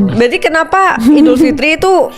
Berarti kenapa Idul Fitri itu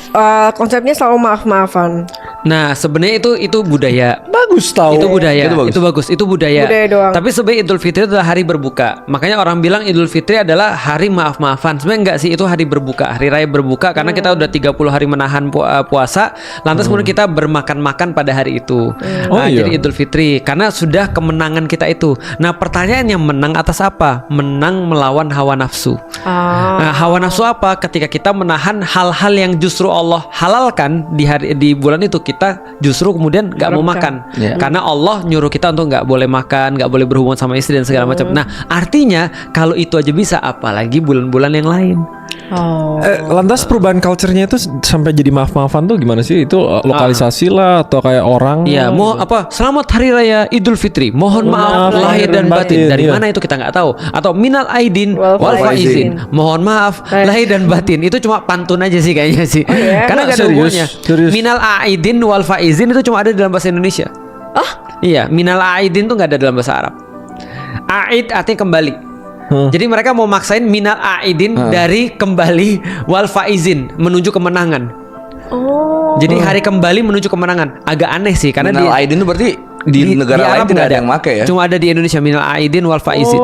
konsepnya selalu maaf-maafan? Nah, sebenarnya itu budaya. Bagus tahu. Itu budaya. Itu bagus. Itu bagus. Itu budaya. Budaya doang. Tapi sebenarnya Idul Fitri adalah hari berbuka. Makanya orang bilang Idul Fitri adalah hari maaf-maafan. Sebenarnya enggak sih, itu hari berbuka, hari raya berbuka karena kita udah 30 hari menahan puasa, lantas kemudian kita bermakan-makan pada hari itu. Oh, iya. Jadi Idul Fitri karena sudah kemenangan kita itu. Nah, pertanyaannya menang atas apa? Menang melawan hawa nafsu. Nah, hawa nafsu apa? Ketika kita menahan hal-hal yang justru Allah halalkan di bulan itu, kita justru kemudian nggak mau makan. Karena Allah nyuruh kita untuk nggak boleh makan, nggak boleh berhubungan sama istri dan segala macam. Nah, artinya kalau itu aja bisa, apalagi bulan-bulan yang lain. Lantas perubahan culture-nya itu sampai jadi maaf-maafan tuh gimana sih? Itu lokalisasi lah atau kayak orang? Iya, mau apa? Selamat Hari Raya Idul Fitri. Mohon maaf lahir dan batin. Dari mana itu kita nggak tahu. Atau minal aidin wal faizin. Mohon maaf lahir dan batin. Itu cuma pantun aja sih kayaknya sih. Karena nggak ada hubungannya. Minal aidin wal faizin itu cuma ada dalam bahasa Indonesia. Iya, minal aidin tuh nggak ada dalam bahasa Arab. Aid artinya kembali. Jadi mereka mau maksain minal aidin dari kembali wal faizin menuju kemenangan. Jadi hari kembali menuju kemenangan. Agak aneh sih karena minal aidin itu berarti di negara lain Arab tidak nggak ada yang make ya. Cuma ada di Indonesia minal aidin wal faizin.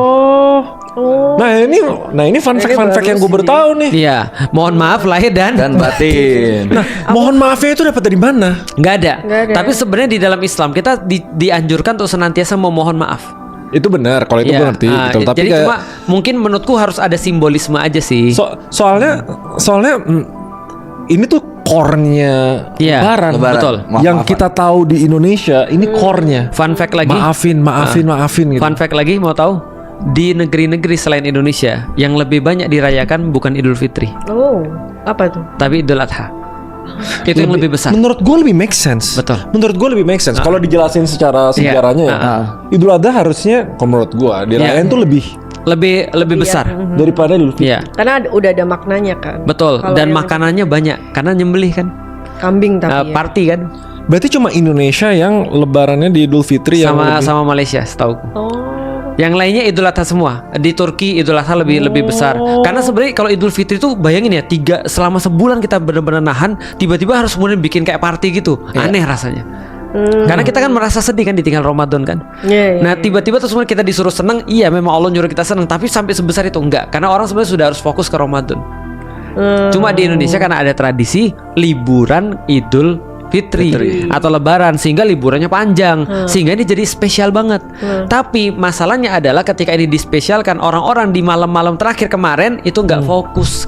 Nah ini fun fact yang gue baru tahu nih. Iya, mohon maaf lahir dan batin. Nah, mohon maafnya itu dapat dari mana? nggak ada. Tapi sebenarnya di dalam Islam kita dianjurkan untuk senantiasa memohon maaf. Itu benar, kalau itu gue ngerti gitu. Tapi jadi kayak, cuma mungkin menurutku harus ada simbolisme aja sih. soalnya ini tuh core-nya Lebaran. Betul. Yang kita tahu di Indonesia ini core-nya. Fun fact lagi. Maafin gitu. Fun fact lagi, mau tahu? Di negeri-negeri selain Indonesia yang lebih banyak dirayakan bukan Idul Fitri. Apa tuh? Tapi Idul Adha. Itu yang lebih besar. Menurut gue lebih make sense. Betul. Menurut gue lebih make sense. Kalau dijelasin secara sejarahnya ya, Idul Adha harusnya, kalau menurut gue dirayain tuh lebih besar daripada Idul Fitri. Iya. Karena udah ada maknanya kan. Betul. Kalau Dan yang makanannya banyak karena nyembelih kan. kambing tapi Party kan. Berarti cuma Indonesia yang lebarannya di Idul Fitri sama Malaysia setahu. Yang lainnya Idul Adha semua. Di Turki Idul Adha lebih besar. Karena sebenarnya kalau Idul Fitri itu bayangin ya, selama sebulan kita benar-benar nahan, tiba-tiba harus kemudian bikin kayak party gitu. Aneh rasanya. Karena kita kan merasa sedih kan ditinggal Ramadan kan. Nah, tiba-tiba terus kita disuruh senang. Iya, memang Allah nyuruh kita senang, tapi sampai sebesar itu enggak. Karena orang sebenarnya sudah harus fokus ke Ramadan. Cuma di Indonesia karena ada tradisi liburan Idul Fitri atau Lebaran, sehingga liburannya panjang, sehingga ini jadi spesial banget. Tapi masalahnya adalah ketika ini dispesialkan, orang-orang di malam-malam terakhir kemarin itu nggak fokus.